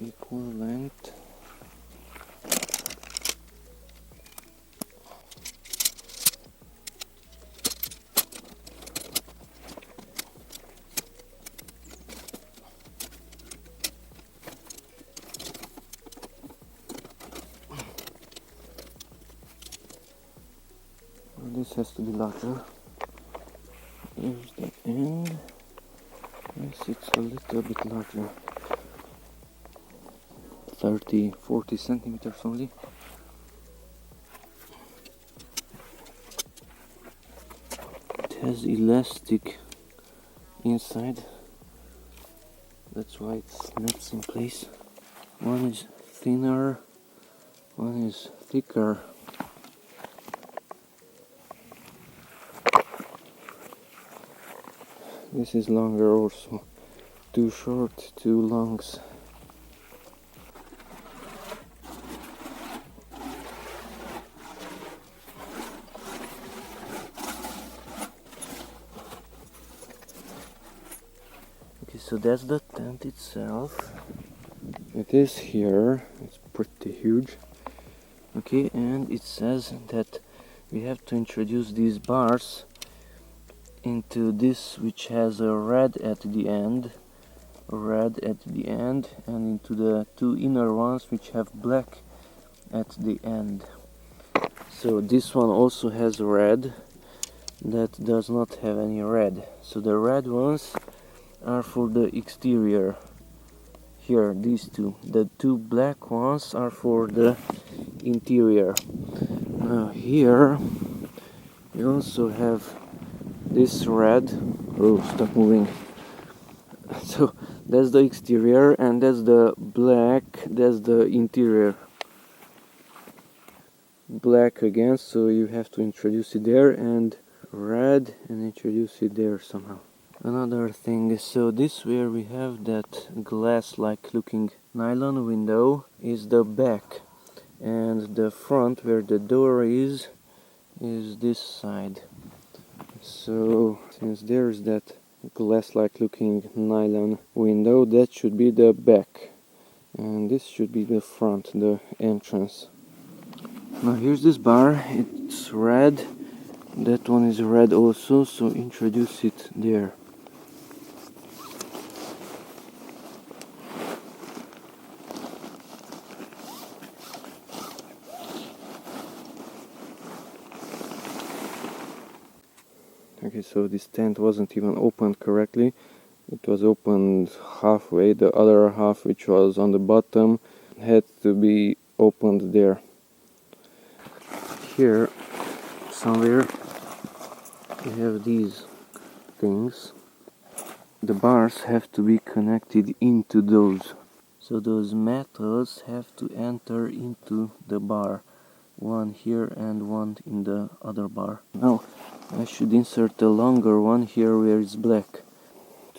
Equal length. This has to be larger. Here's the end. Yes, it's a little bit larger. 30-40 centimeters only. It has elastic inside, that's why it snaps in place. One is thinner, one is thicker. This is longer also. Too short, too longs. Okay, so that's the tent itself. It is here. It's pretty huge. Okay, and it says that we have to introduce these bars into this, which has a red at the end, and into the two inner ones which have black at the end. So this one also has red, that does not have any red. So the red ones are for the exterior. Here, these two. The two black ones are for the interior. Now here we also have this red. Oh, stop moving. So that's the exterior, and that's the black, that's the interior. black again, so you have to introduce it there, and red and introduce it there somehow. Another thing, so this where we have that glass like looking nylon window is the back, and the front where the door is this side. So since there is that glass like looking nylon window, that should be the back, and this should be the front, the entrance. Now here's this bar, it's red, that one is red also, so introduce it there. Okay, so this tent wasn't even opened correctly. It was opened halfway. The other half, which was on the bottom, had to be opened there. Here, somewhere, we have these things. The bars have to be connected into those. So those metals have to enter into the bar. One here and one in the other bar. Now, I should insert a longer one here where it's black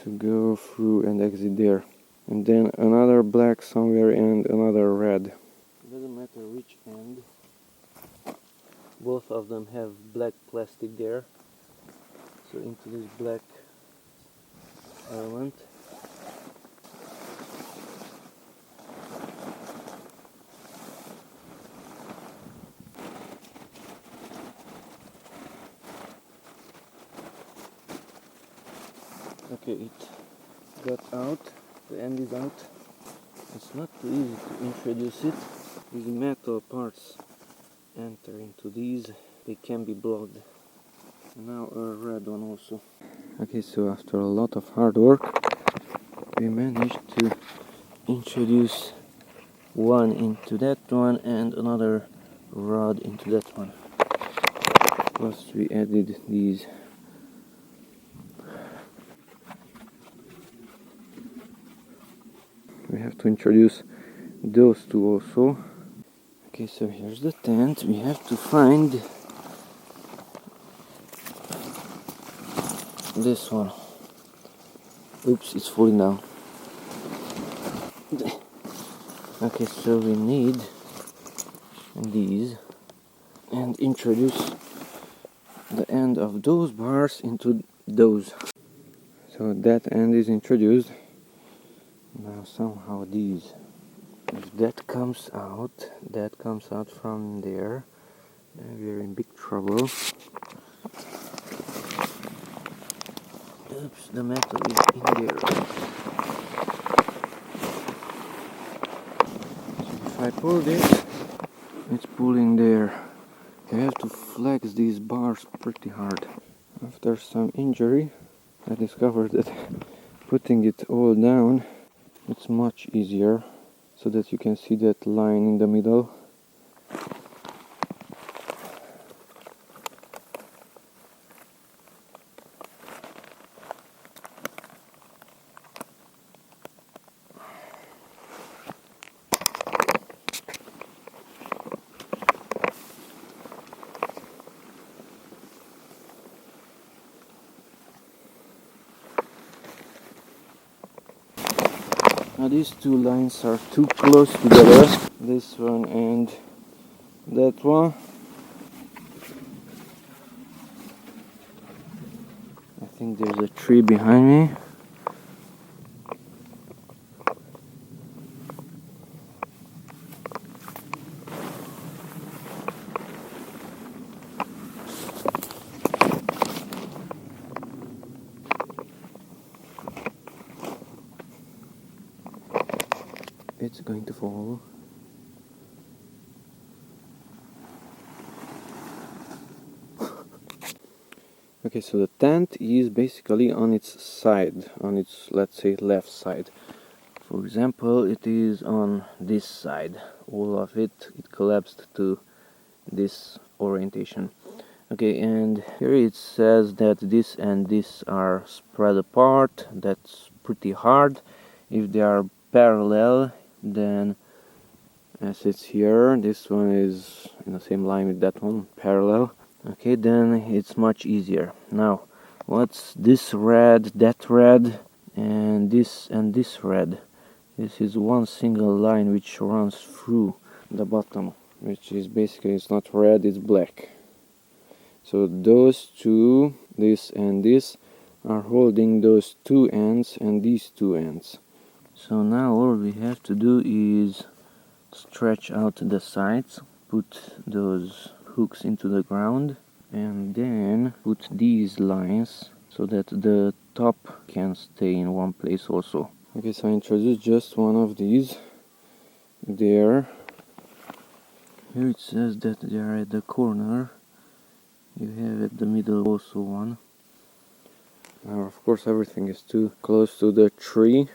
to go through and exit there, and then another black somewhere and another red. It doesn't matter which end, both of them have black plastic there, so into this black element. Okay, it got out, the end is out. It's not too easy to introduce it. These metal parts enter into these, they can be blocked. And now a red one also. Okay, so after a lot of hard work, we managed to introduce one into that one and another rod into that one. Plus we added these. We have to introduce those two also. Okay, so here's the tent. We have to find this one. Oops, it's falling down. Okay, so we need these and introduce the end of those bars into those. So that end is introduced. Now somehow these, if that comes out from there, then we're in big trouble. Oops, the metal is in there. So if I pull this, it's pulling there. I have to flex these bars pretty hard. After some injury, I discovered that putting it all down, it's much easier, so that you can see that line in the middle. Now these two lines are too close together, this one and that one. I think there's a tree behind me. It's going to fall. Okay, so the tent is basically on its side, on its, let's say, left side. For example, it is on this side. All of it collapsed to this orientation. Okay, and here it says that this and this are spread apart. That's pretty hard. If they are parallel, then as it's here. This one is in the same line with that one, parallel. Okay, then it's much easier. Now, what's this red, that red, and this red? This is one single line which runs through the bottom, which is basically, it's not red, it's black. So those two, this and this, are holding those two ends and these two ends. So now all we have to do is stretch out the sides, put those hooks into the ground, and then put these lines so that the top can stay in one place also. Okay, so I introduced just one of these there. Here it says that they are at the corner. You have at the middle also one. Now of course everything is too close to the tree,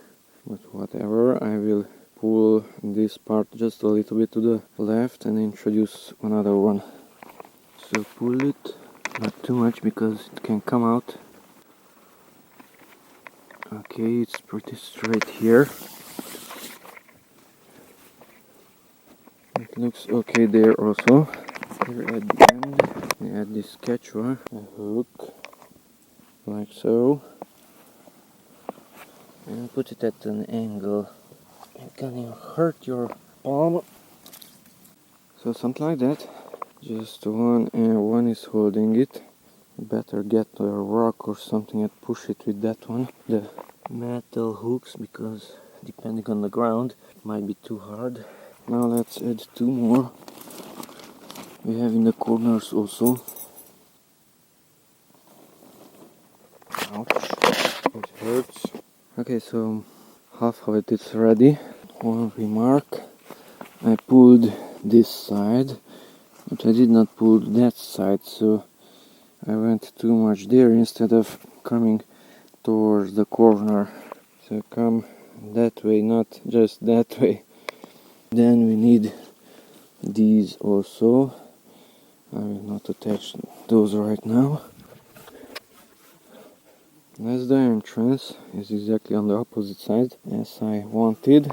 but whatever, I will pull this part just a little bit to the left and introduce another one. So pull it, not too much because it can come out. Okay, it's pretty straight here. It looks okay there also. Here at the end, we add this Quechua, a hook, like so, and put it at an angle. It can even hurt your palm. So something like that. Just one, and one is holding it. Better get a rock or something and push it with that one. The metal hooks, because depending on the ground, it might be too hard. Now let's add two more. We have in the corners also. Ouch, it hurts. Okay, so half of it is ready. One remark, I pulled this side, but I did not pull that side, so I went too much there instead of coming towards the corner. So come that way, not just that way. Then we need these also. I will not attach those right now. As the entrance is exactly on the opposite side as I wanted.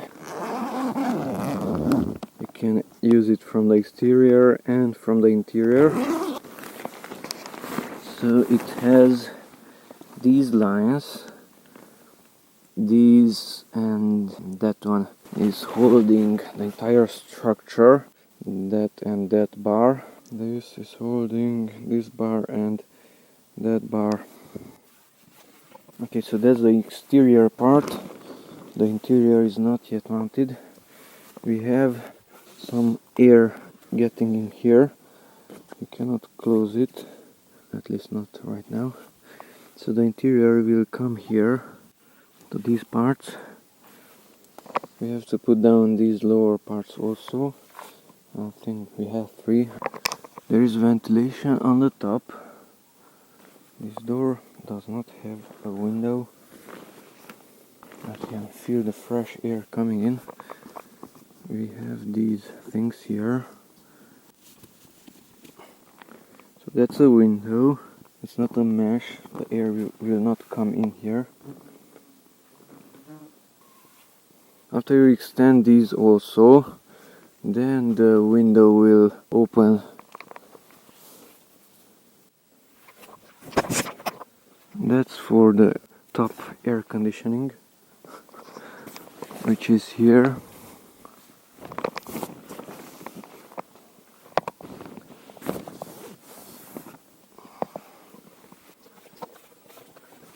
You can use it from the exterior and from the interior. So it has these lines, these and that one is holding the entire structure, that and that bar. This is holding this bar and that bar. Okay, so that's the exterior part. The interior is not yet mounted. We have some air getting in here. You cannot close it, at least not right now. So the interior will come here to these parts. We have to put down these lower parts also. I think we have three. There is ventilation on the top. This door does not have a window. I can feel the fresh air coming in. We have these things here. So that's a window. It's not a mesh. The air will not come in here. After you extend these also, then the window will open. That's for the top air conditioning, which is here.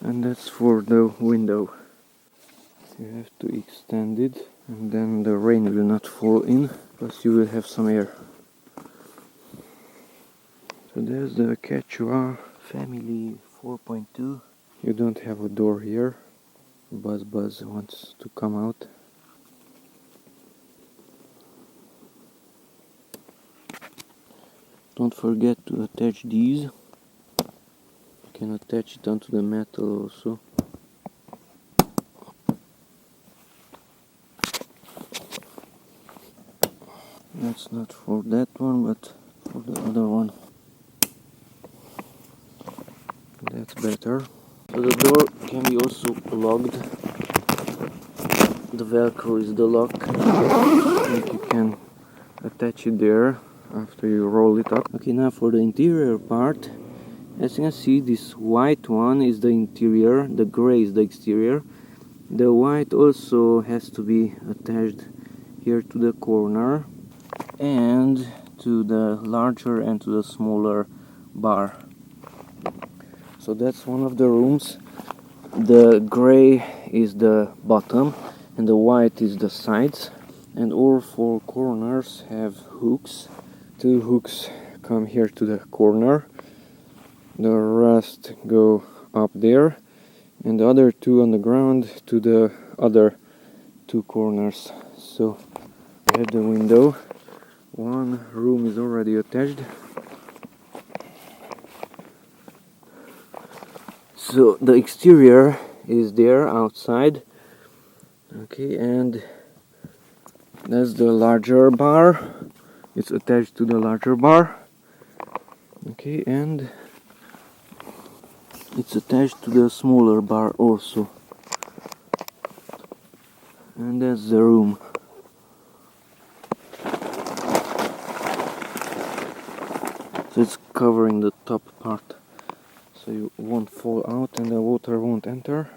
And that's for the window. You have to extend it, and then the rain will not fall in, plus you will have some air. So there's the Quechua Family 4.2. You don't have a door here. Buzz wants to come out. Don't forget to attach these. You can attach it onto the metal also. That's not for that one, but for the other one. That's better. So the door can be also locked. The Velcro is the lock. You can attach it there after you roll it up. Okay, now for the interior part, as you can see, this white one is the interior, the gray is the exterior. The white also has to be attached here to the corner and to the larger and to the smaller bar. So that's one of the rooms. The gray is the bottom and the white is the sides, and all four corners have hooks. Two hooks come here to the corner, the rest go up there, and the other two on the ground to the other two corners. So we have the window. One room is already attached. So the exterior is there outside. Okay, and that's the larger bar. It's attached to the larger bar. Okay, and it's attached to the smaller bar also. And that's the room. So it's covering the top part, so you won't fall out and the water won't enter.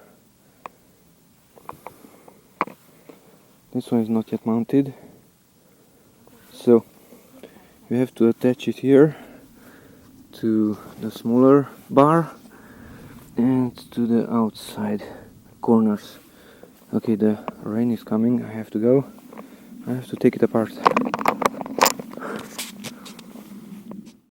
This one is not yet mounted, so you have to attach it here to the smaller bar and to the outside corners. Okay, the rain is coming, I have to go. I have to take it apart.